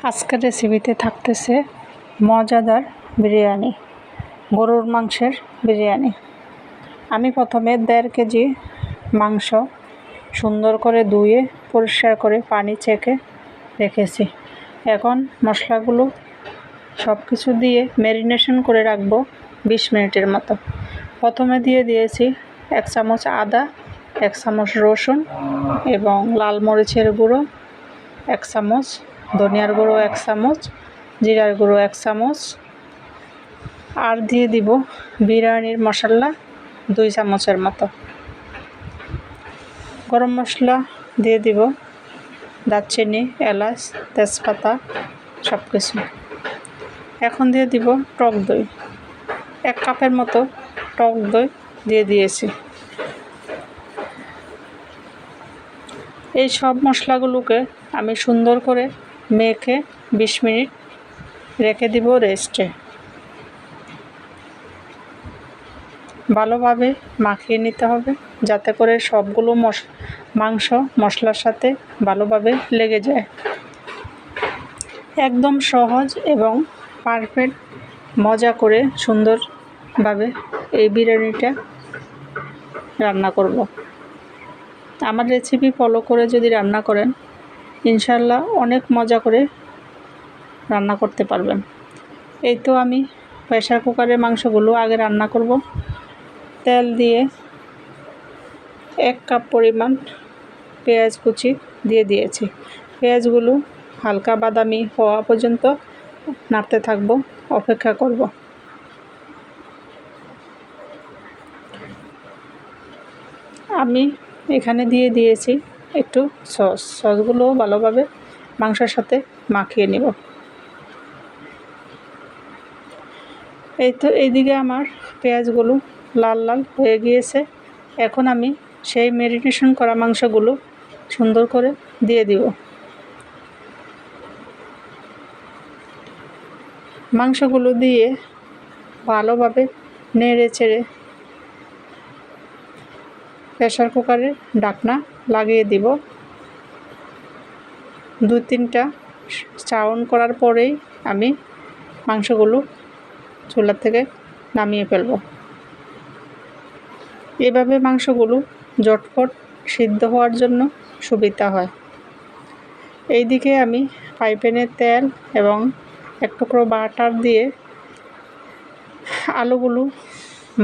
আজকের রেসিপিতে থাকতেছে মজাদার বিরিয়ানি, গরুর মাংসের বিরিয়ানি। আমি প্রথমে 1.5 কেজি মাংস সুন্দর করে ধুয়ে পরিষ্কার করে পানি ছেঁকে রেখেছি। এখন মশলাগুলো সব কিছু দিয়ে ম্যারিনেশন করে রাখবো 20 মিনিটের মতো। প্রথমে দিয়ে দিয়েছি 1 চামচ আদা, 1 চামচ রসুন এবং লাল মরিচের গুঁড়ো 1 চামচ, ধনিয়ার গুঁড়ো 1 চামচ, জিরার গুঁড়ো 1 চামচ, আর দিয়ে দিব বিরিয়ানির মশলা 2 চামচের মতো। গরম মশলা দিয়ে দিব, দারচিনি, এলাচ, তেজপাতা সব কিছু। এখন দিয়ে দিব টক দই, 1 কাপের মতো টক দই দিয়ে দিয়েছি। এই সব মশলাগুলোকে আমি সুন্দর করে মেখে 20 মিনিট রেখে দিব রেস্টে। ভালোভাবে মাখিয়ে নিতে হবে যাতে করে সবগুলো মাংস মশলার সাথে ভালোভাবে লেগে যায়। একদম সহজ এবং পারফেক্ট মজা করে সুন্দরভাবে এই বিরিয়ানিটা রান্না করব। আমার রেসিপি ফলো করে যদি রান্না করেন, ইনশাল্লাহ অনেক মজা করে রান্না করতে পারবেন। এই তো আমি প্রেসার কুকারে মাংসগুলো আগে রান্না করব। তেল দিয়ে 1 কাপ পরিমাণ পেঁয়াজ কুচি দিয়ে দিয়েছি। পেঁয়াজগুলো হালকা বাদামি হওয়া পর্যন্ত নাড়তে থাকবো, অপেক্ষা করব। আমি এখানে দিয়ে দিয়েছি একটু সসগুলো ভালোভাবে মাংসের সাথে মাখিয়ে নেব। এই তো এইদিকে আমার পেঁয়াজগুলো লাল লাল হয়ে গিয়েছে। এখন আমি সেই ম্যারিনেশন করা মাংসগুলো সুন্দর করে দিয়ে দিব। মাংসগুলো দিয়ে ভালোভাবে নেড়ে চেড়ে প্রেসার কুকারের ঢাকনা লাগিয়ে দিব। 2-3টা সাউন্ড করার পরেই আমি মাংসগুলো চুলা থেকে নামিয়ে ফেলব। এভাবে মাংসগুলো ঝটপট সিদ্ধ হওয়ার জন্য সুবিধা হয়। এইদিকে আমি ফ্রাই প্যানে তেল এবং 1 টুকরো বাটার দিয়ে আলুগুলো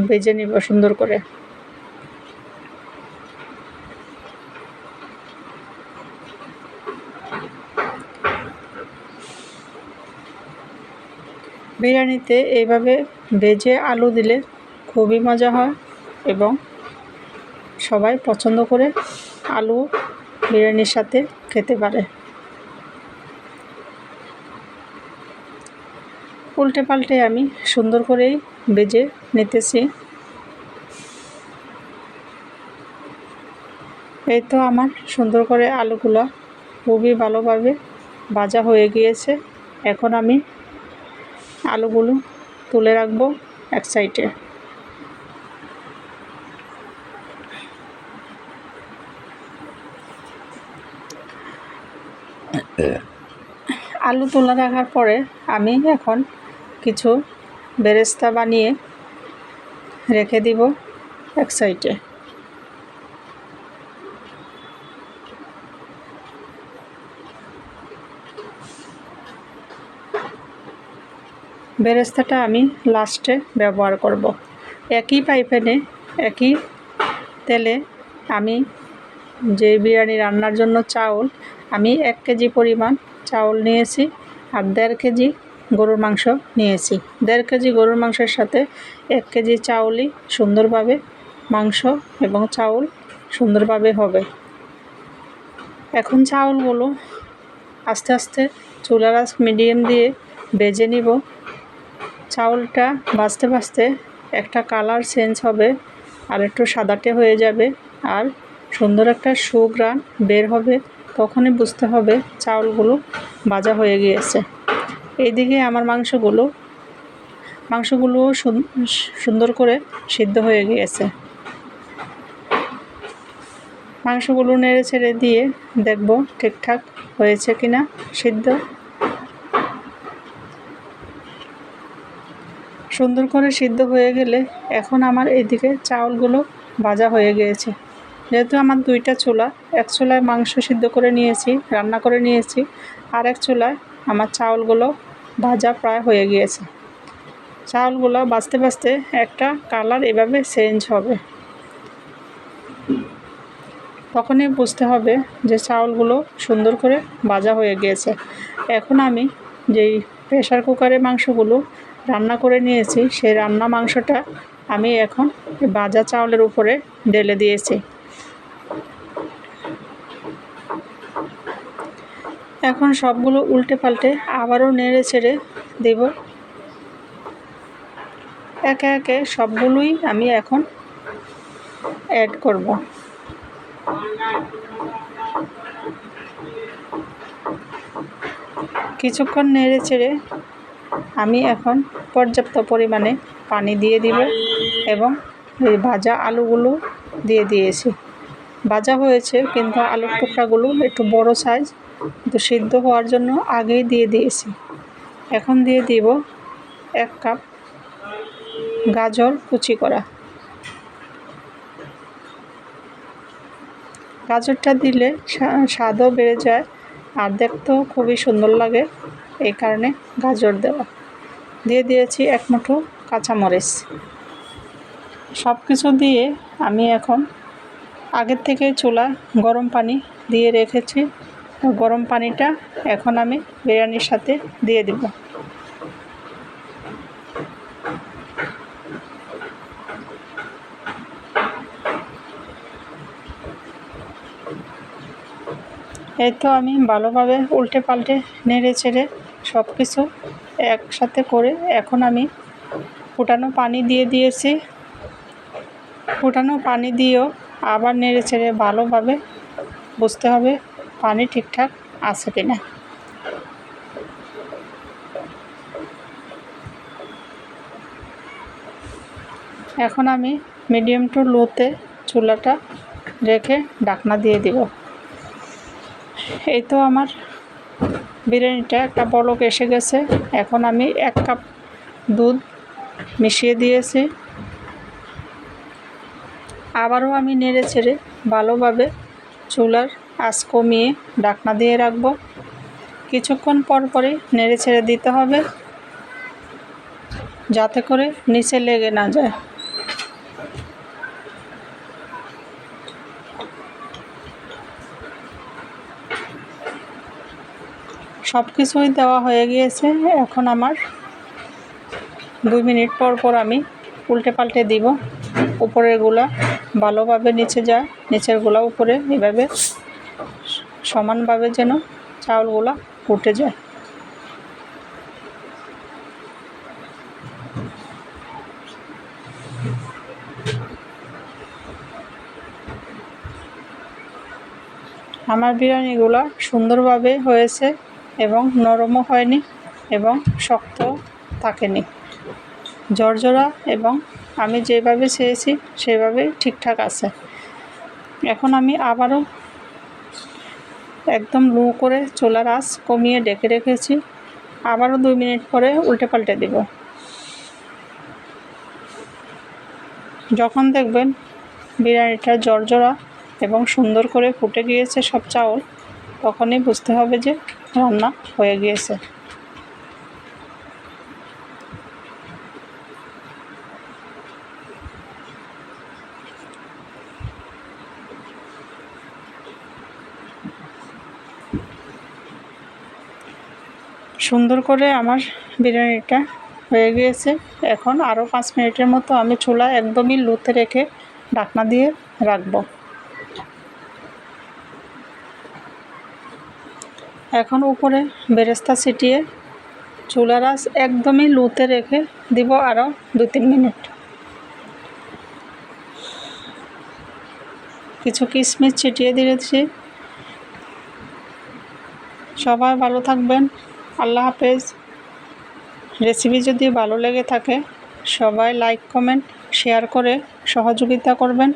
ভেজে নিব সুন্দর করে। বিরিয়ানিতে এইভাবে ভেজে আলু দিলে খুবই মজা হয় এবং সবাই পছন্দ করে আলু বিরিয়ানির সাথে খেতে পারে। উল্টে পাল্টে আমি সুন্দর করেই ভেজে নিতেছি। এই তো আমার সুন্দর করে আলুগুলো খুবই ভালোভাবে ভাজা হয়ে গিয়েছে। এখন আমি আলুগুলো তুলে রাখবো এক সাইডে। আলু তুলে রাখার পরে আমি এখন কিছু বেরেস্তা বানিয়ে রেখে দিব এক সাইডে। বেরেস্তাটা আমি লাস্টে ব্যবহার করব। একই ফ্রাই প্যানে একই তেলে আমি যে বিরিয়ানি রান্নার জন্য চাউল, আমি 1 কেজি পরিমাণ চাউল নিয়েছি আর 1.5 কেজি গরুর মাংস নিয়েছি। 1.5 কেজি গরুর মাংসের সাথে 1 কেজি চাউলই সুন্দরভাবে মাংস এবং চাউল সুন্দরভাবে হবে। এখন চাউলগুলো আস্তে আস্তে চুলার আঁচ মিডিয়াম দিয়ে ভেজে নিব। চাউলটা ভাজতে ভাজতে একটা কালার চেঞ্জ হবে আর একটু সাদাটে হয়ে যাবে আর সুন্দর একটা সুঘ্রাণ বের হবে। তখনই বুঝতে হবে চাউলগুলো ভাজা হয়ে গিয়েছে। এইদিকে আমার মাংসগুলো সুন্দর করে সিদ্ধ হয়ে গিয়েছে। মাংসগুলো নেড়ে ছেড়ে দিয়ে দেখব ঠিকঠাক হয়েছে কিনা সিদ্ধ। সুন্দর করে সিদ্ধ হয়ে গেলে এখন আমার এইদিকে চাউলগুলো ভাজা হয়ে গিয়েছে। যেহেতু আমার 2টা চুলা, এক চুলায় মাংস সিদ্ধ করে নিয়েছি, রান্না করে নিয়েছি, আর এক চুলায় আমার চাউলগুলো ভাজা প্রায় হয়ে গিয়েছে। চাউলগুলো ভাজতে ভাজতে একটা কালার এভাবে চেঞ্জ হবে, তখনই বুঝতে হবে যে চাউলগুলো সুন্দর করে ভাজা হয়ে গিয়েছে। এখন আমি যেই প্রেসার কুকারে মাংসগুলো রান্না করে নিয়েছি, সেই রান্না মাংসটা আমি এখন ভাজা চাউলের উপরে ঢেলে দিয়েছি। এখন সবগুলো উল্টে পাল্টে আবারও নেড়ে ছেড়ে দেব। একে একে সবগুলোই আমি এখন অ্যাড করব। কিছুক্ষণ নেড়ে ছেড়ে আমি এখন পর্যাপ্ত পরিমাণে পানি দিয়ে দিব এবং এই ভাজা আলুগুলো দিয়ে দিয়েছি। ভাজা হয়েছে কিন্তু আলুর টুকরাগুলো একটু বড় সাইজ, তো সিদ্ধ হওয়ার জন্য আগেই দিয়ে দিয়েছি। এখন দিয়ে দিব 1 কাপ গাজর কুচি করা। গাজরটা দিলে স্বাদও বেড়ে যায় আর দেখতেও খুবই সুন্দর লাগে, এই কারণে গাজর দেওয়া। দিয়ে দিয়েছি 1 মুঠো কাঁচামরিচ। সব কিছু দিয়ে আমি এখন আগের থেকে চুলায় গরম পানি দিয়ে রেখেছি, গরম পানিটা এখন আমি বিরিয়ানির সাথে দিয়ে দিব। এই তো আমি ভালোভাবে উল্টে পাল্টে নেড়ে চেড়ে সব কিছু একসাথে করে এখন আমি ফুটানো পানি দিয়ে দিয়েছি। ফুটানো পানি দিয়েও আবার নেড়ে চেড়ে ভালোভাবে বুঝতে হবে পানি ঠিকঠাক আছে কিনা। এখন আমি মিডিয়াম টু লোতে চুলাটা রেখে ঢাকনা দিয়ে দিব। এই তো আমার বিরিয়ানিটা একটা বলক এসে গেছে। এখন আমি 1 কাপ দুধ মিশিয়ে দিয়েছি। আবারও আমি নেড়ে ছেড়ে ভালোভাবে চুলার আঁচ কমিয়ে ঢাকনা দিয়ে রাখবো। কিছুক্ষণ পর পরই নেড়ে ছেড়ে দিতে হবে, যাতে করে নিচে লেগে না যায়। সব কিছুই দেওয়া হয়ে গিয়েছে। এখন আমার 2 মিনিট পর পর আমি উল্টে পাল্টে দিব। উপরের গুলা ভালোভাবে নিচে যায়, নিচের গুলা উপরে, এভাবে সমানভাবে যেন চাউলগুলা ফুটে যায়। আমার বিরিয়ানিগুলো সুন্দরভাবে হয়েছে এবং নরমও হয়নি এবং শক্ত থাকেনি, ঝরঝরা, এবং আমি যেভাবে চেয়েছি সেভাবেই ঠিকঠাক আছে। এখন আমি আবারও একদম লো করে চুলার আঁচ কমিয়ে ঢেকে রেখেছি। আবারও 2 মিনিট পরে উল্টে পাল্টে দেব। যখন দেখবেন বিরিয়ানিটা ঝরঝরা এবং সুন্দর করে ফুটে গিয়েছে সব চাউল, তখনই বুঝতে হবে যে রান্না হয়ে গিয়েছে। সুন্দর করে আমার বিরিয়ানিটা হয়ে গিয়েছে। এখন আরও 5 মিনিটের মতো আমি চুলা একদমই লোতে রেখে ঢাকনা দিয়ে রাখবো। এখন উপরে বেরেস্তা ছিটিয়ে চুলার আঁচ একদমই লোতে রেখে দিব আরও 2-3 মিনিট। কিছু কিশমিশ ছিটিয়ে দিয়েছি। সবাই ভালো থাকবেন। আল্লাহ হাফেজ। রেসিপি যদি ভালো লেগে থাকে সবাই লাইক, কমেন্ট, শেয়ার করে সহযোগিতা করবেন।